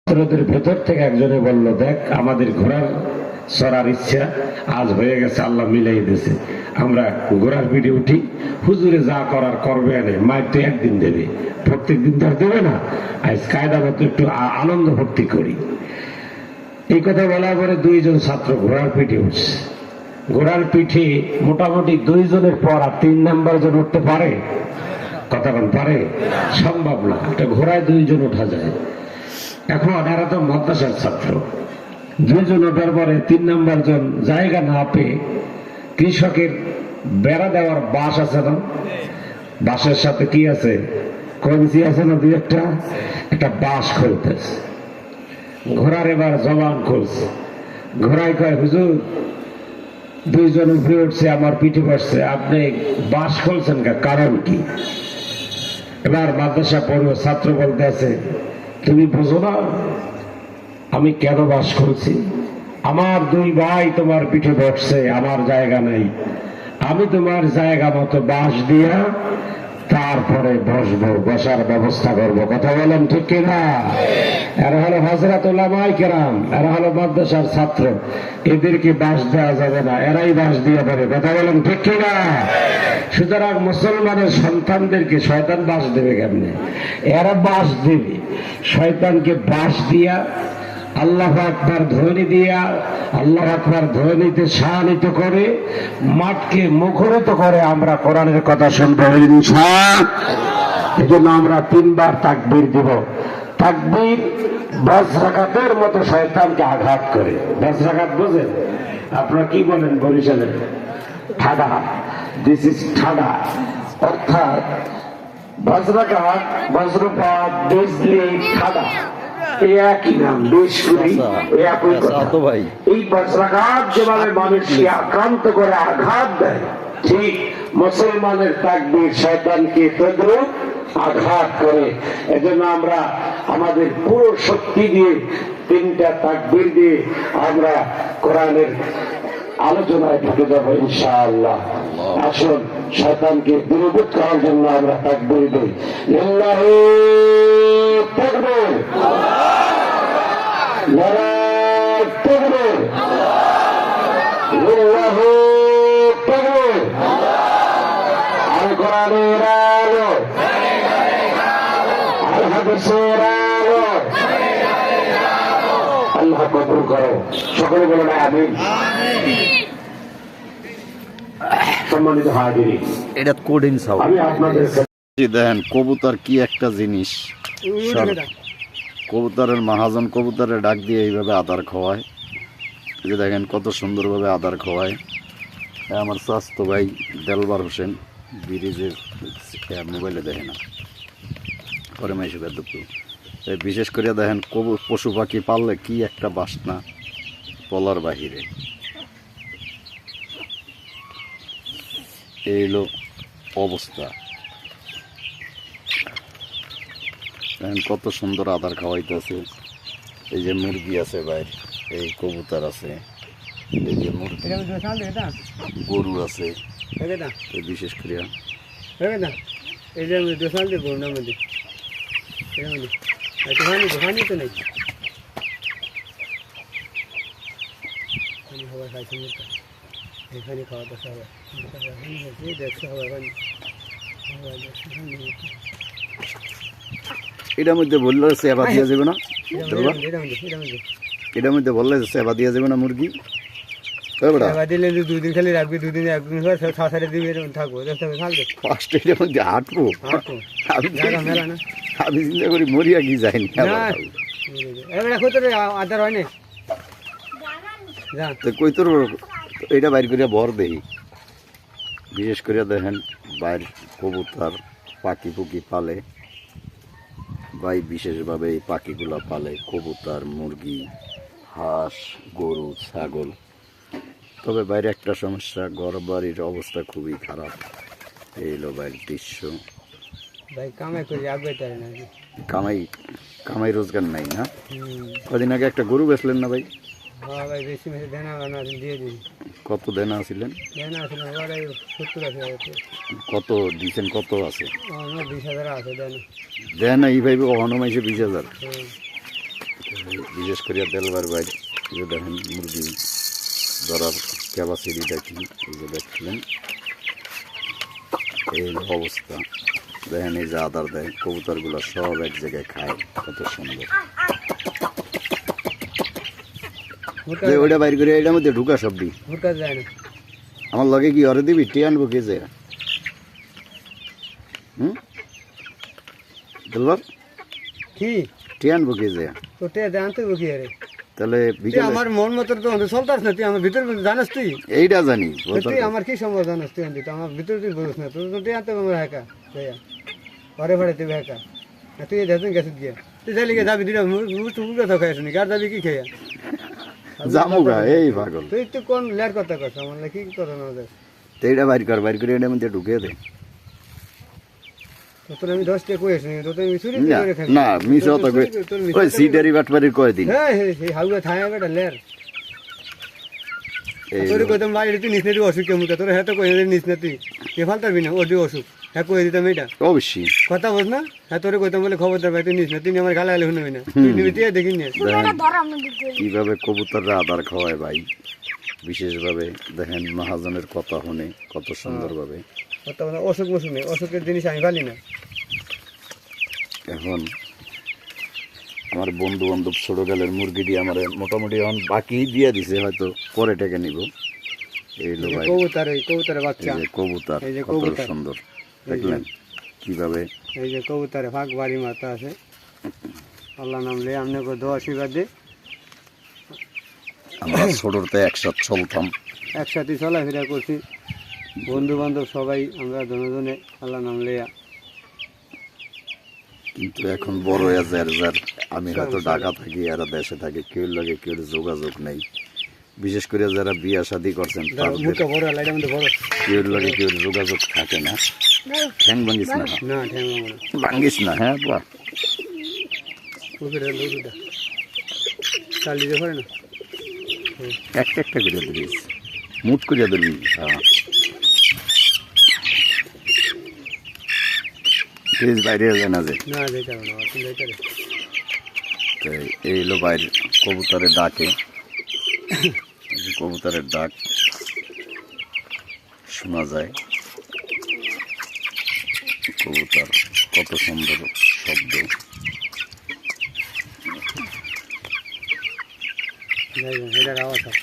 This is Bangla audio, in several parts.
ছাত্রদের ভেতর থেকে একজনে বলল, দেখ আমাদের ঘোড়ার চড়ার ইচ্ছা আজ হয়ে গেছে, আল্লাহ মিলাই দিয়েছে, আমরা ঘোড়ার পিঠে উঠি, হুজুরে যা করার করবে, আনে মায়ের তো একদিন দেবে, প্রত্যেক দিন তো আর দেবে না, আজ কায়দা মতো একটু আনন্দ ভক্তি করি। এই কথা বলার পরে দুইজন ছাত্র ঘোড়ার পিঠে উঠছে। ঘোড়ার পিঠে মোটামুটি দুইজনের পর আর 3 নাম্বার জন উঠতে পারে? কথা বল, পারে? সম্ভব না। একটা ঘোড়ায় দুইজন ওঠা যায়। এখন এরা তো মাদ্রাসার ছাত্র, দুইজন ওঠার পরে 3 নাম্বার জন জায়গা না পেয়ে কৃষকের বেড়া দেওয়ার বাঁশ আছে না, বাঁশের সাথে কি আছে, কঞ্চি আছে না, দুই একটা বাঁশ খুলতেছে। ঘোড়ার এবার জবান খুলছে। ঘোড়ায় কয়, হুজুর দুইজন উপরে উঠছে, আমার পিঠে বসছে, আপনি বাঁশ খুলছেন কারণ কি? এবার মাদ্রাসা পড়ুয়া ছাত্র বলতে আছে, তুমি বোঝো না আমি কেন বাস করছি? আমার 2 ভাই তোমার পিঠে বসছে, আমার জায়গা নাই, আমি তোমার জায়গা মতো বাঁশ দিয়া তারপরে বসবো, বসার ব্যবস্থা করবো। কথা বলেন ঠিক কিনা? এরা হলো হযরত উলামায়ে কেরাম, এরা হলো মাদ্রাসার ছাত্র, এদেরকে বাঁশ দেওয়া যাবে না, এরাই বাঁশ দিয়ে দেবে। কথা বলেন ঠিক কিনা? সুতরাং মুসলমানের সন্তানদেরকে শয়তান বাঁশ দেবে কেমনে? এরা বাঁশ দেবে, শয়তানকে বাঁশ দিয়া আল্লাহু আকবার ধ্বনি দিয়া, আল্লাহু আকবার ধ্বনিতে শানিত করে মাঠকে মুখরিত করে আমরা কোরআনের কথা শুনবো ইনশাআল্লাহ। এজন্য আমরা 3 বার তাকবীর দিব। তাকবীর বজ্রাঘাতের মতো শয়তানকে আঘাত করে। বজ্রাঘাত বোঝেন আপনারা? কি বলেন বরিশালে? ঠাডা। দিস ইজ ঠাডা, অর্থাৎ বজ্রাঘাত, বজ্রপাত, বিজলি, ঠাডা একই নাম, একই কথা। এই বজ্রাঘাত যেভাবে মানুষকে আক্রান্ত করে, আঘাত দেয়, ঠিক মুসলমানের তাকবীর শয়তানকে তদ্রুপ আঘাত করে। এজন্য আমরা আমাদের পুরো শক্তি দিয়ে 3টা তাকবীর দিয়ে আমরা কোরআনের আলোচনায় ঢুকে যাবো ইনশাআল্লাহ। আসুন শয়তানকে দূরীভূত করার জন্য আমরা তাকবীর দিই। লিল্লাহি তাকবীর, নারায়ে তাকবীর, লিল্লাহি তাকবীর। আল কোরআনের আলো, আল হাদিসের আলো, আল্লাহ কবুল করো। সকলে বলেন আমিন। সম্মানিত হাজিরিন, এটা কোডিং সাউন্ড। আমি আপনাদের দেখেন কবুতর কি একটা জিনিস। কবুতরের মহাজন কবুতরের ডাক দিয়ে এইভাবে আদার খাওয়ায়। এই যে দেখেন কত সুন্দরভাবে আদার খাওয়ায়। আমার স্বাস্থ্য ভাই দেলবার হোসেন ব্রিজের মোবাইলে দেখে না, পরে মাইসে দুঃখ। বিশেষ করে দেখেন পশু পাখি পাললে কি একটা বাসনা বলার বাহিরে। এই হলো অবস্থা। দেখেন কত সুন্দর আদার খাওয়াইতেছে। এই যে মুরগি আছে বাইরে, এই কবুতর আছে, এই যে মুরগি, গরু আছে বিশেষ করে। এখানে খাওয়া দাওয়া হবে, দেখতে হবে। এটার মধ্যে বললে সেবা দিয়া যাবে না? এটার মধ্যে বললে সেবা দিয়া যাবে না মুরগি? দিলে 2 দিন খালি রাখবি, 2 দিন 1 দিন ছাড়ে দিবি, এরকম থাকবো, দেখতে হবে। ফার্স্ট এটার মধ্যে হাঁটবো, আমি চিন্তা করি মরিয়া কি যায়নি। আদার হয় না কই তোর এটা বাইর করে ভর দেই। বিশেষ করে দেখেন বাইর কবুতর পাখি পুকি পালে ভাই, বিশেষভাবে এই পাখিগুলো পালে, কবুতর, মুরগি, হাঁস, গরু, ছাগল। তবে বাইরে একটা সমস্যা, ঘর বাড়ির অবস্থা খুবই খারাপ। এই হলো বাইরের দৃশ্য। ভাই কামাই করে আগে না, কামাই রোজগার নাই না? কদিন আগে একটা গরু বেচলেন না ভাই? হ্যাঁ ভাই, বেশি মেশে দেনা দিয়ে দিই। কত দেনা আছিলেন? দেনা ছিলেন 70,000। কত দিচ্ছেন? কত আছে? 20,000 আছে দেনা। দেনা এইভাবে অহনো মাইসে 20,000। বিশেষ করে দেলবার বাইর এই যে দেখেন মুরগি ধরার ক্যাপাসিটিটা কি এই যে দেখছিলেন এই অবস্থা দেখেন এই যে আদার দেয় কবুতরগুলো সব এক জায়গায় খায় কত সুন্দর ওইটা বাইর করে এটার মধ্যে ঢুকা সবটি হুটকা যায় না আমার লগে কি অরে দিবি টি আনবো কে যে দেলবার কি টি আনবো কে যে তো টে জানতে কি আরে তাহলে তুই বিকেলে আমার মন মতো তো চলতাস না তুই আমার ভিতর জানাস তুই এইটা জানি তুই আমার কি সম্ভব জানাস তুই আনতে আমার ভিতর তুই বুঝিস না তুই তো তুই আনতে আমার একা ভাইয়া ঘরে ভাড়ে তুই একা তুই দেখুন গেছিস গিয়া তুই যাইলে গিয়ে যাবি দিলে মুখ কথা খাই শুনি আর যাবি কি খেয়া জামুগা এই পাগল তুই তো কোন লেয়ার কথা কস আমার কি কথা না দেখ তো এইটা বাইর করে এটার মধ্যে ঢুকে দে তোর আমি 10 টাকা কইছ নি তো তুই চুরি না করে খাবি না মিস হতো ওই সিটারি বাটবারি কয় দিন হ্যাঁ সেই হাউয়া থায়া বেটা লেয়ার এই তোর কইতাম ভাই তুই নিস না তুই অসুখ কেমন তোর হ্যাঁ তো কই নিস না তুই কে ফালতাবি না ওটি অসুখ হ্যাঁ কই দিতাম এটা অবশ্যই কথা বল না হ্যাঁ তোরে কইতাম বলে খবরদার ভাই তুই নিস না তুই আমার গালে গালে শুনবি না তুই নিবি তুই দেখি না কিভাবে কবুতররা আদার খাওয়ায় ভাই বিশেষভাবে দেখেন মহাজনের কথা শুনে কত সুন্দরভাবে কথা বল অসুখ মসুখ নেই অসুখের জিনিস আমি ফালি না এখন আমার বন্ধু বান্ধব ছোট গেলের মুরগিটি আমার মোটামুটি এখন বাকি দিয়ে দিছে হয়তো পরে টাকা নিব এই লো ভাই কবুতরের বাচ্চা এই যে কবুতর এই যে কত কবুতর। সুন্দর দেখলেন কিভাবে এই যে কবুতরে ফাঁক বাড়ি মাথা আছে আল্লাহ নাম লে আমনে কো দোয়া আশীর্বাদ দে আমরা ছোটতে একসাথে চলতাম একসাথে চলাফেরা করছি বন্ধু বান্ধব সবাই আমরা জনে আল্লাহ নাম লেয়া কিন্তু এখন বড় হয়ে যার যার আমি হয়তো ঢাকা থাকি এরা দেশে থাকে কেউ লাগে কেউ যোগাযোগ নেই বিশেষ করে যারা বিয়া শাদী করছেন তাদের মুখটা বড় লাইটের মধ্যে বড় কেউ লাগে কেউ যোগাযোগ থাকে না ঠ্যাং ভাঙ্গিস না না ঠ্যাং না ভাঙ্গিস না হ্যাঁ বা পুকুরের লুটুটা চাল দিতে পারে না একটা একটা করে দিস মুট করিয়া দিবি হ্যাঁ প্লিজ বাইরে যায় না যে না যেতে হবে না তুমি যেতে হবে তো এই হলো বাইরে কবুতরের ডাকে এই যে কবুতরের ডাক শোনা যায় কবুতর কত সুন্দর শব্দ যাই যাই এটার আওয়াজ হয়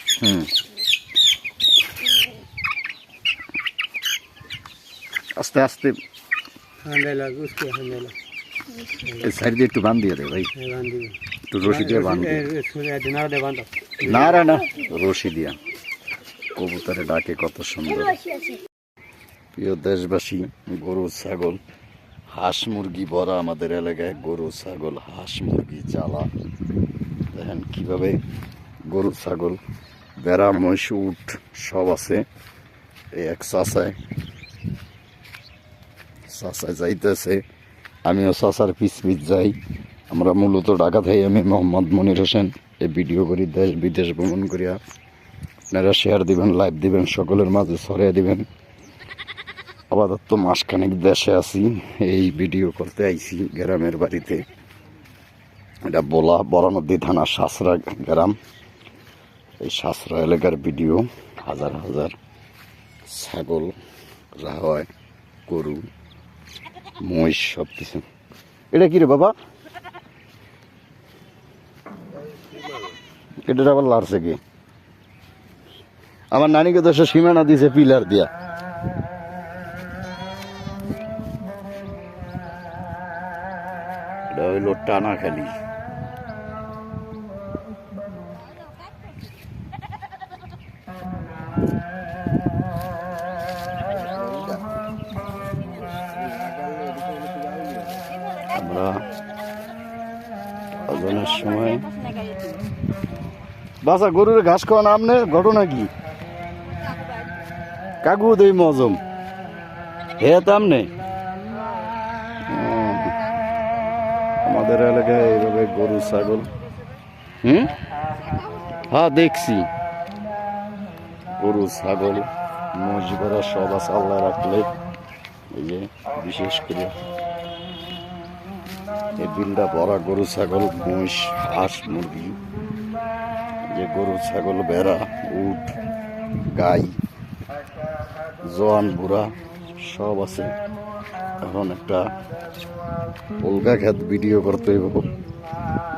আস্তে আস্তে হান্ডাইলা উসকে হান্ডাইলা এই সাইড দিয়ে একটু বান দিয়ে দে ভাই বান দিবি একটু রশি দিয়ে বান দিয়ে দিনার দে বান না রে না রশি দিয়া কবুতরে ডাকে কত সুন্দর প্রিয় দেশবাসী গরু ছাগল হাঁস মুরগি ভরা আমাদের এলাকায় গরু ছাগল হাঁস মুরগি জ্বালা দেখেন কিভাবে গরু ছাগল বেড়া মহিষ উট সব আছে এই এক চাষায় যাইতেছে আমিও চাষার পিছ যাই আমরা মূলত ঢাকা থেকে আমি মোহাম্মদ মনির হোসেন এই ভিডিও করি দেশ বিদেশ ভ্রমণ করিয়া আপনারা শেয়ার দিবেন লাইভ দিবেন সকলের মাঝে ছড়িয়ে দিবেন আপাতত মাসখানেক দেশে আছি এই ভিডিও করতে আইছি গ্রামের বাড়িতে এটা বরানদী থানা সাসরা গ্রাম এই সাসরা এলাকার ভিডিও হাজার হাজার ছাগল হয় গরু মহিষ সব কিছু এটা কি রে বাবা এটা আবার লাড়ছে কি আমার নানিকে তো সে সীমানা দিছে পিলার দিয়া এটা হইল টানা খালি আমরা ওজনের সময় বাসা গরুর ঘাস খাওয়া নামনে ঘটনা কি কাকু দেই মজম হে তামনে আমাদের এলাকায় এইভাবে গরু ছাগল হ্যাঁ দেখছি গরু ছাগল মহিষ ভেড়া সব আছে আল্লাহ রাখলে এই যে বিশেষ করে এই বিলটা ভরা গরু ছাগল মহিষ হাঁস মুরগি, যে গরু ছাগল ভেড়া উট গাই জোয়ান বুড়া সব আছে। এখন একটা উলগা ক্ষেত ভিডিও করতে হইব,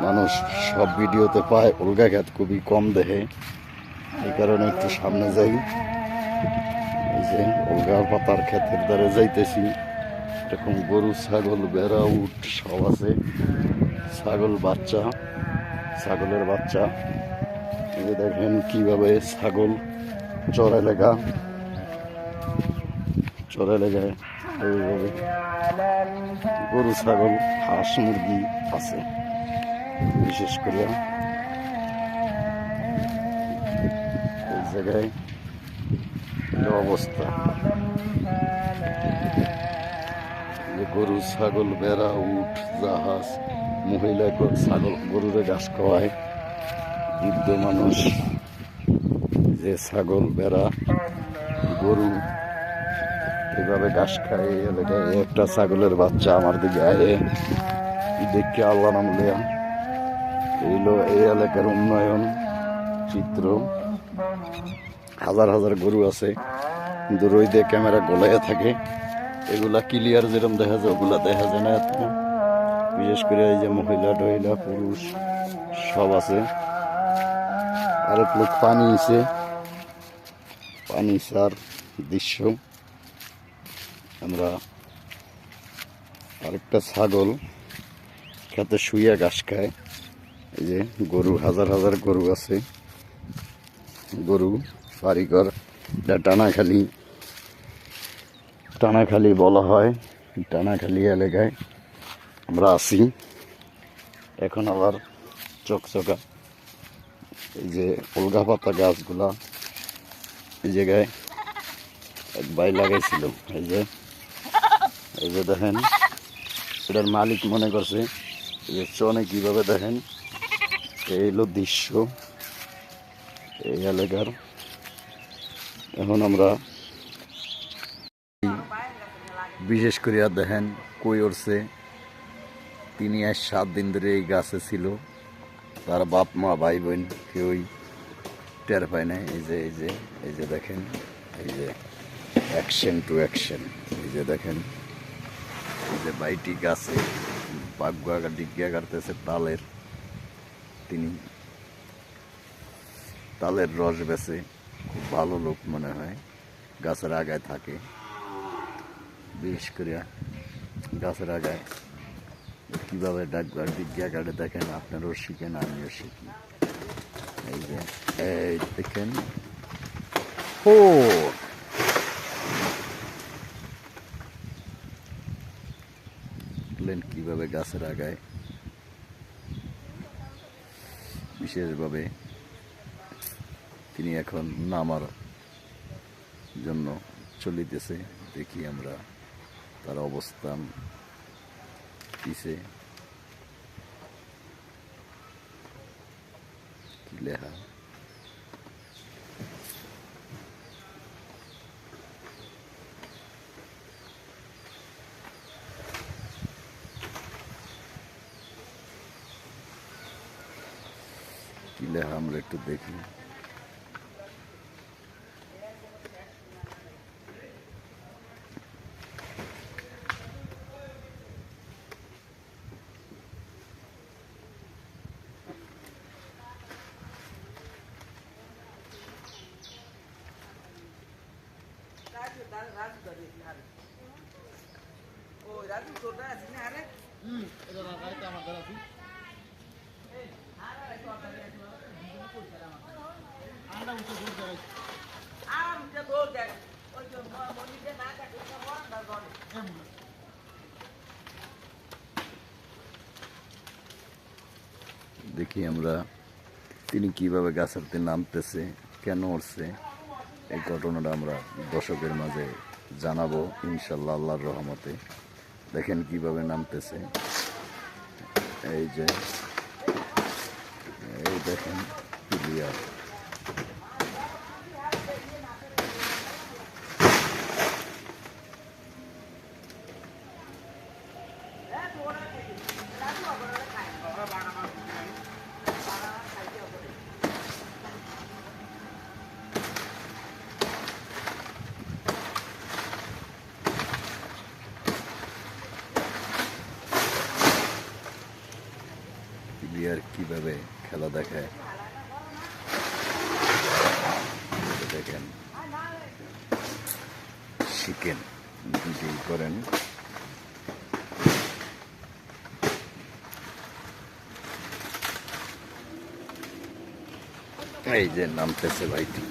মানুষ সব ভিডিওতে পায় উলগা ক্ষেত খুবই কম দেখে, এই কারণে একটু সামনে যাই। এই যে উলগা পাতার ক্ষেতের দ্বারে যাইতেছি, এরকম গরু ছাগল ভেড়া উট সব আছে। ছাগল বাচ্চা, ছাগলের বাচ্চা, এই যে দেখেন কিভাবে ছাগল চড়াই লেগায় এইভাবে গরু ছাগল হাঁস মুরগি আছে। বিশেষ করে এই জায়গায় এই অবস্থা, যে গরু ছাগল ভেড়া উট জাহাজ, মহিলা ছাগল গরুরে ঘাস খাওয়ায়, বৃদ্ধ মানুষ যে ছাগল ভেড়া গরু এইভাবে ঘাস খায়। এই এলাকায় একটা ছাগলের বাচ্চা আমার দিকে আয়ে দেখে আল্লাহ নাম লিয়া এইলো এই এলাকার উন্নয়ন চিত্র। হাজার হাজার গরু আছে, কিন্তু রোদে ক্যামেরা গলাইয়া থাকে, এগুলা ক্লিয়ার যেরকম দেখা যায় ওগুলা দেখা যায় না এত। বিশেষ করে এই যে মহিলা টহিলা পুরুষ সব আছে। আরেক লোক পানি সার দৃশ্য। আমরা আরেকটা ছাগল খেতে শুইয়া ঘাস খায়। এই যে গরু, হাজার হাজার গরু আছে, গরু বাড়িঘর, এটা টানাখালি বলা হয়। টানাখালি এলাকায় আমরা আছি এখন। আবার চকচকা এই যে উলগা পাতা গাছগুলা এই জায়গায় এক ভাই লাগাইছিল। এই যে দেখেন, এটার মালিক মনে করছে যে চনে কিভাবে দেখেন। এই হলো দৃশ্য এই এলাকার। এখন আমরা বিশেষ করে দেখেন কই উঠছে, তিনি আজ 7 দিন ধরে এই গাছে ছিল, তার বাপ মা ভাই বোন কেউই টের পায় না। এই যে দেখেন, এই যে অ্যাকশন টু অ্যাকশন। এই যে দেখেন, এই যে বাইটি গাছে বাগুয়া ডিগিয়া কাটতেছে তালের, তিনি তালের রস বেছে, খুব ভালো লোক মনে হয়, গাছের আগায় থাকে। বিশেষ করে গাছের আগায় কিভাবে ডাকবার ডিগিয়া কাটে দেখেন, আপনারও শিখেন আমিও শিখি। এই যে এই দেখেন কিভাবে গাছের আগায় বিশেষভাবে তিনি এখন নামার জন্য চলিতেছে। দেখি আমরা তার অবস্থান পিছে কি লেখা। কি লেখা আমরা একটু দেখি। দেখি আমরা তিনি কিভাবে গাছের নামতেছে, কেন উঠছে, এই ঘটনাটা আমরা দর্শকের মাঝে জানাবো ইনশাল্লাহ আল্লাহর রহমতে। দেখেন কিভাবে নামতেছে, এই যে এই দেখেন ক্লিয়ার। কিভাবে খেলা দেখায় দেখেন, শিখেন, নিজেই করেন। এই যে নামতেছে ভাইটি,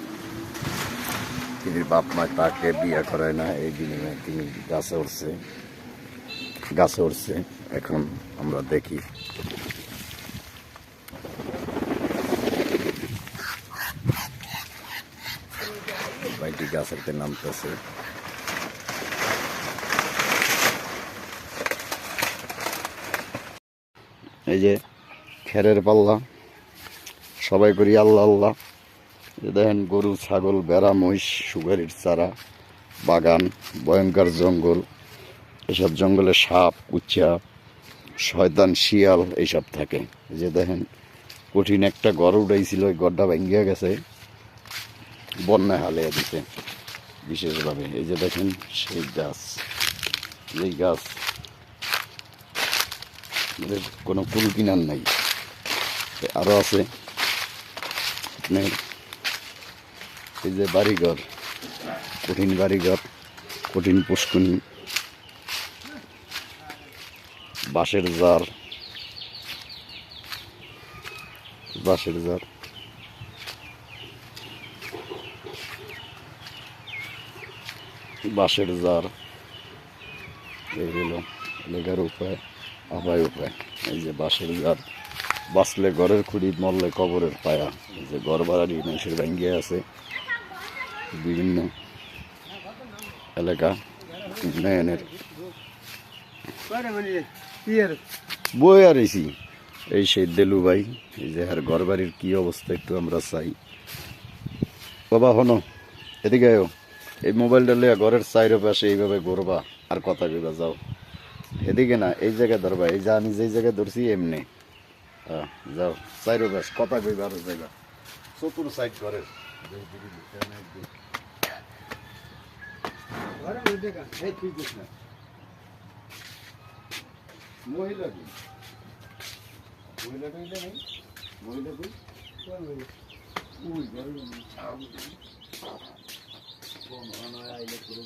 তিনি বাপ মা তাকে বিয়ে করায় না, এই বিনিময়ে তিনি গাছে উঠছে। এখন আমরা দেখি ভাইটি গাছেতে নামতেছে। এই যে খেরের পাল্লা, সবাই করি আল্লাহ আল্লাহ। দেখেন গরু, ছাগল, বেড়া, মহিষ, সুগারির চারা, বাগান, ভয়ঙ্কর জঙ্গল, এসব জঙ্গলে সাপ, উচ্চা, শয়তান, শিয়াল এইসব থাকে। এই যে দেখেন কঠিন একটা গড় উঠাইছিল, ওই গড়টা ভেঙে গেছে, বন্যায় হালিয়ে দিতে বিশেষভাবে। এই যে দেখেন সেই গাছ, এই গাছ কোনো কুল কিনার নাই। আরো আছে আপনার এই যে বাড়িঘর, কঠিন বাড়িঘর, কঠিন পুষ্কুনি, বাঁশের জার, বাঁশের জার, বাঁশের জার, এই হলো লেগার উপায়, আপায় উপায়। এই যে বাঁশের জার, বাঁচলে ঘরের খুঁড়ি, মরলে কবরের পায়া। এই যে ঘর বাড়ি মানুষের ভেঙ্গে আছে, বিভিন্ন এলাকা উন্নয়নের বই আর এই সেই দেলু ভাই। এই যে আর ঘর বাড়ির কি অবস্থা একটু আমরা চাই। বাবা হনো এদিকে আয়ো, এই মোবাইলটা লইয়া ঘরের চাইরো পাশে এইভাবে ঘুরবা আর কথা কইবা যাও। এদিকে না, এই জায়গায় ধরবা, এই যে আমি যেই জায়গায় ধরছি এমনি যাও, চাইরো পাশ কথা কইবা আরো জায়গা চতুর সাইড ঘরের। মহিলা কি মহিলা কইলে নাই, মহিলা কই ওই ঘরে আইলে করে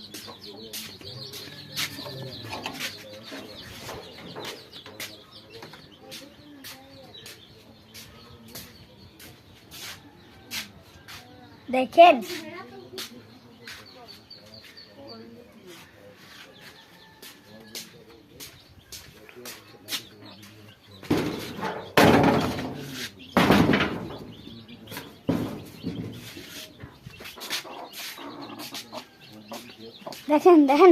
দেখেন দেখেন দেখেন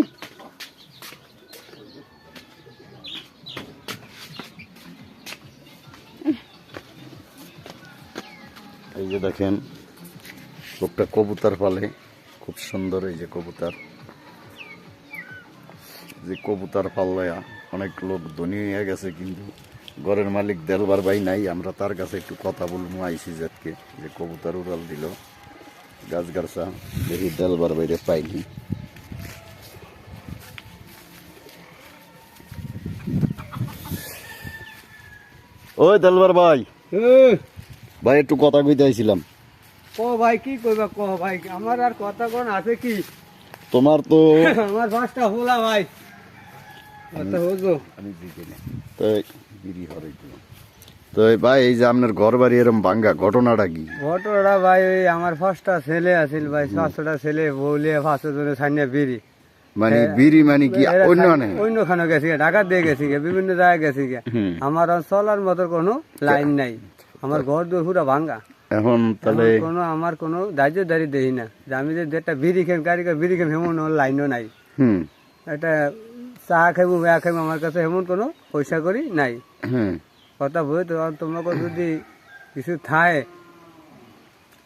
এই যে দেখেন লোকটা কবুতর পালে, খুব সুন্দর। এই যে কবুতর, যে কবুতর পাল্লায়া অনেক লোক ধনী হয়ে গেছে, কিন্তু ঘরের মালিক দেলবার ভাই নাই। আমরা তার কাছে একটু কথা বলবো আইসি জাতকে, যে কবুতর উড়াল দিল গাছ গাছা, দেখি দেলবার বাইরে পাইনি। ওই দেলবার ভাই, ভাই একটু কথা কইতে আইছিলাম। ক ভাই কি কইবা, ক ভাই আমার আর কথা কোন আছে কি? তোমার তো আমার বাসটা হোলা ভাই, কথা হইবো আমি দিতে না তো বিড়ি হরে তো ভাই। এই যে আপনার ঘর বাড়ি এরকম ভাঙ্গা, ঘটনাটা কি? ঘটনাটা ভাই ওই আমার পাঁচটা ছেলে আছিল ভাই, 500টা ছেলে বউলে 500 জনের সাইনে বিড়ি, মানে বিড়ি মানে কি অন্য মানে অন্যখানে গেছি, ঢাকা দিয়ে গেছি, বিভিন্ন জায়গায় গেছি। আমার আর চলার মতো কোনো লাইন নাই, আমার ঘর দূর পুরো ভাঙ্গা। এখন তাহলে কোনো আমার কোনো দায়িত্বদারি দেই না, যে আমি যে একটা বিড়ি খেন কারিগর বিড়ি খেন এমন লাইনও নাই। একটা চা খাইবো বেয়া খাইবো, আমার কাছে এমন কোনো পয়সা করি নাই। কথা বই তো তোমাকে যদি কিছু থাকে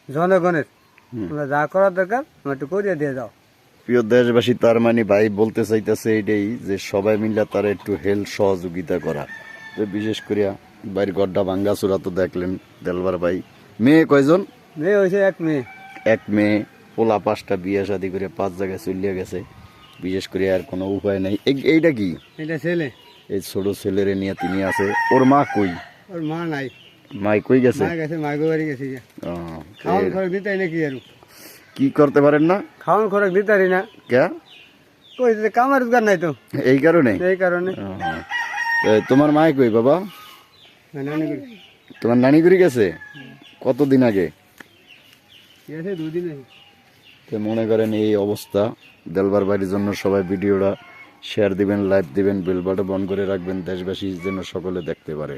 জনগণের, তোমরা যা করার দরকার আমার একটু করিয়ে দিয়ে যাও। প্রিয় দেশবাসী, তার মানে ভাই বলতে চাইতেছে এইটাই, যে সবাই মিলে তারা একটু হেল্প সহযোগিতা করা। যে বিশেষ করে বাড়ির গড্ডা ভাঙ্গা চূড়া তো দেখলেন দেলবার ভাই। মেয়ে কয়জন? মেয়ে হয়েছে এক মেয়ে। এক মেয়ে, পোলা 5টা বিয়ে শাদী করে 5 জায়গায় চলিয়ে গেছে। বিশেষ করে আর কোনো উপায় নাই। এইটা কি? এটা ছেলে, এই ছোট ছেলেরে নিয়ে তিনি আছে। ওর মা কই? ওর মা নাই। মাই কই গেছে মা গেছে মাগো বাড়ি গেছি গিয়া। ও, খাওয়ান খরচ দিতে নাকি আর কি করতে পারেন না খাওয়ান খরচ দিতে পারি না কে কই যে কামার রোজগার নাই তো এই কারণে এই কারণে ও, তোমার মাই কই বাবা নানি করি তোমার নানি করে গেছে কতদিন আগে গেছে 2 দিন আগে। তো মনে করেন এই অবস্থা দেলবার বাড়ির জন্য সবাই ভিডিওটা শেয়ার দিবেন লাইভ দিবেন বেল বাটন অন করে রাখবেন দেশবাসী যেন সকলে দেখতে পারে